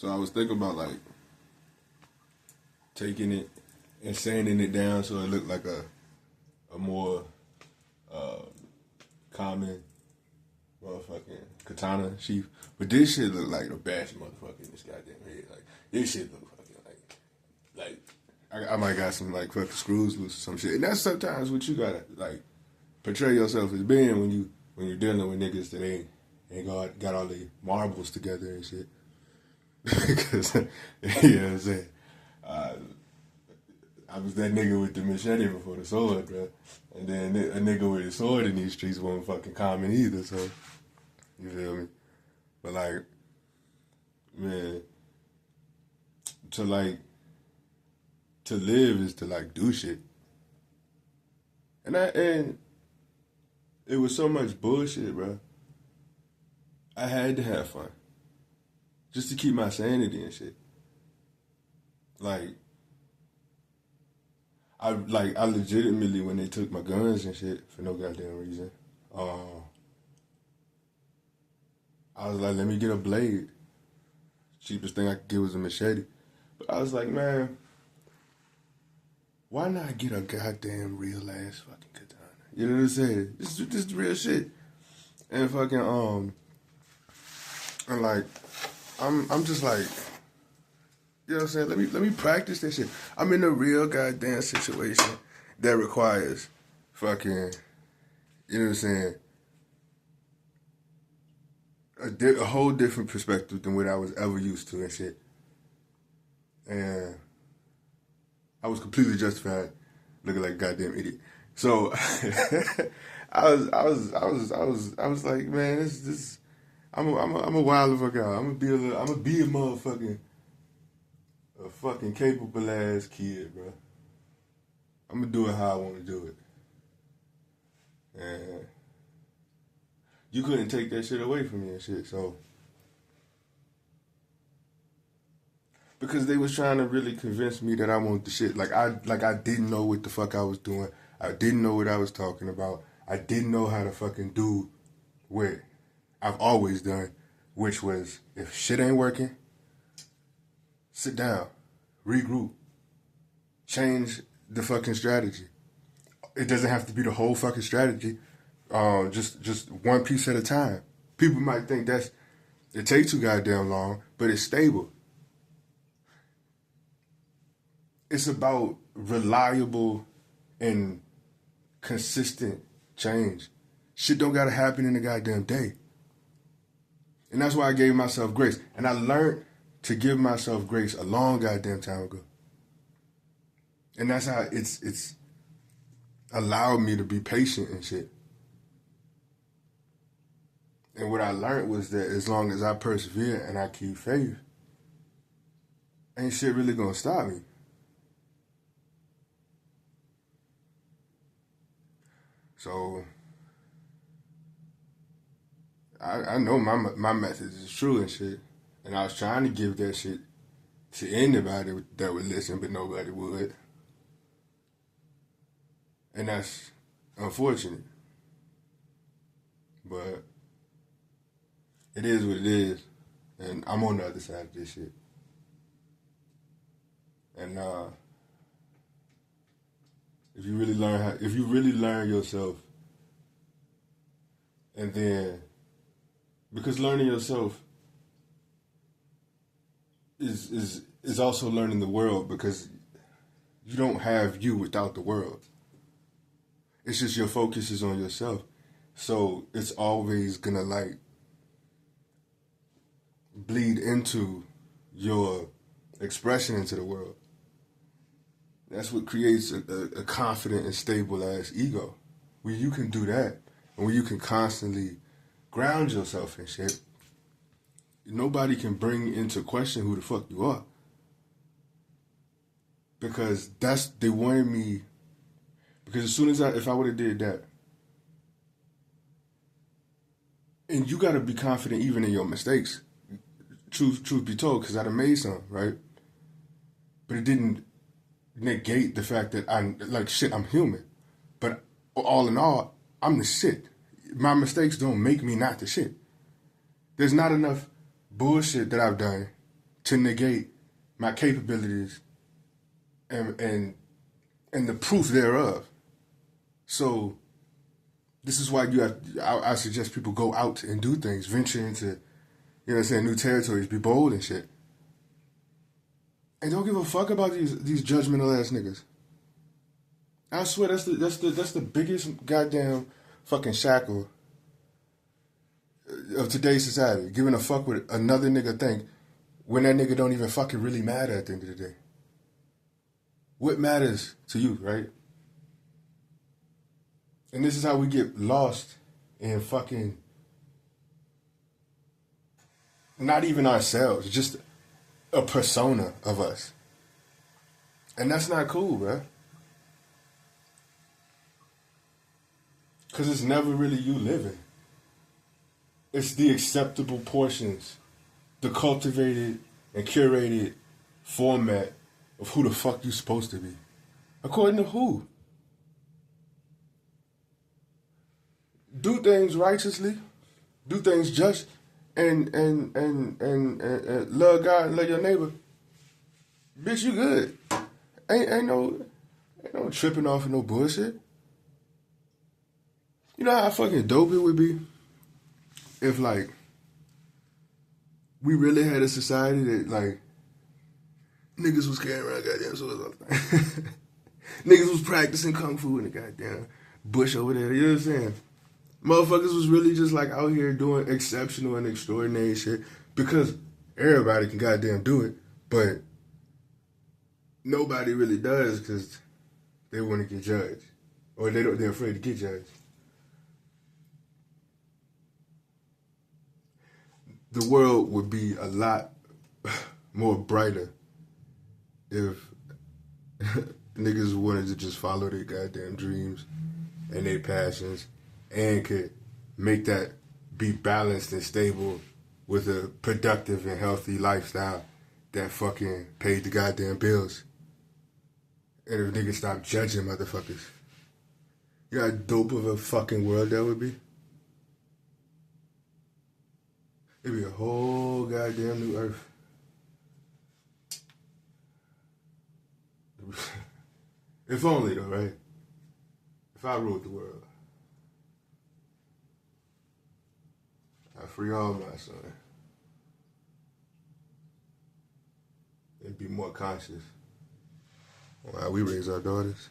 So I was thinking about like taking it and sanding it down so it looked like a more common motherfucking katana sheath. But this shit look like the best motherfucker in this goddamn head. Like this shit look fucking like I might got some like fucking screws loose or some shit. And that's sometimes what you gotta like portray yourself as being when you're dealing with niggas that ain't got all the marbles together and shit. Because you know what I'm saying. I was that nigga with the machete before the sword, bro. And then a nigga with a sword in these streets wasn't fucking common either, so, you feel me? But like, man, to live is to like do shit. And it was so much bullshit, bro. I had to have fun. Just to keep my sanity and shit. I legitimately, when they took my guns and shit for no goddamn reason, I was like, let me get a blade. Cheapest thing I could get was a machete. But I was like, man, why not get a goddamn real ass fucking katana? You know what I'm saying? This is real shit. And fucking and like, I'm just like, you know what I'm saying? Let me practice that shit. I'm in a real goddamn situation that requires fucking, you know what I'm saying, a whole different perspective than what I was ever used to and shit. And I was completely justified looking like a goddamn idiot. So I was like, man, this I'm a wild fuck out. I'm gonna be a motherfucking a fucking capable ass kid, bro. I'm gonna do it how I want to do it. And you couldn't take that shit away from me and shit, so. Because they was trying to really convince me that I wanted the shit. Like I didn't know what the fuck I was doing. I didn't know what I was talking about. I didn't know how to fucking do what I've always done, which was if shit ain't working, sit down, regroup, change the fucking strategy. It doesn't have to be the whole fucking strategy. Just one piece at a time. People might think it takes too goddamn long, but it's stable. It's about reliable and consistent change. Shit don't gotta happen in a goddamn day. And that's why I gave myself grace. And I learned to give myself grace a long goddamn time ago. And that's how it's allowed me to be patient and shit. And what I learned was that as long as I persevere and I keep faith, ain't shit really gonna stop me. So I know my message is true and shit. And I was trying to give that shit to anybody that would listen, but nobody would. And that's unfortunate. But it is what it is. And I'm on the other side of this shit. And if you really learn yourself, and then, because learning yourself is also learning the world, because you don't have you without the world. It's just your focus is on yourself. So it's always gonna like bleed into your expression into the world. That's what creates a confident and stable ass ego. When you can do that, and when you can constantly ground yourself and shit, nobody can bring into question who the fuck you are. Because they wanted me, because as soon as if I would have did that, and you gotta be confident even in your mistakes, truth be told, because I done made some, right? But it didn't negate the fact that I'm human. But all in all, I'm the shit. My mistakes don't make me not the shit. There's not enough bullshit that I've done to negate my capabilities and the proof thereof. So this is why I suggest people go out and do things, venture into, you know what I'm saying, new territories, be bold and shit. And don't give a fuck about these judgmental ass niggas. I swear that's the biggest goddamn fucking shackle of today's society. Giving a fuck what another nigga think when that nigga don't even fucking really matter at the end of the day. What matters to you, right? And this is how we get lost in fucking not even ourselves, just a persona of us. And that's not cool, bro. Because it's never really you living. It's the acceptable portions, the cultivated and curated format of who the fuck you supposed to be. According to who? Do things righteously, do things just, and love God and love your neighbor. Bitch, you good. Ain't no tripping off of no bullshit. You know how fucking dope it would be if, like, we really had a society that, like, niggas was carrying around goddamn swords all the time. Niggas was practicing kung fu in the goddamn bush over there. You know what I'm saying? Motherfuckers was really just, like, out here doing exceptional and extraordinary shit because everybody can goddamn do it, but nobody really does because they want to get judged or they're afraid to get judged. The world would be a lot more brighter if niggas wanted to just follow their goddamn dreams and their passions and could make that be balanced and stable with a productive and healthy lifestyle that fucking paid the goddamn bills. And if niggas stop judging motherfuckers. You know how dope of a fucking world that would be? It'd be a whole goddamn new earth. If only though, right? If I ruled the world, I'd free all my son. And be more conscious on how we raise our daughters.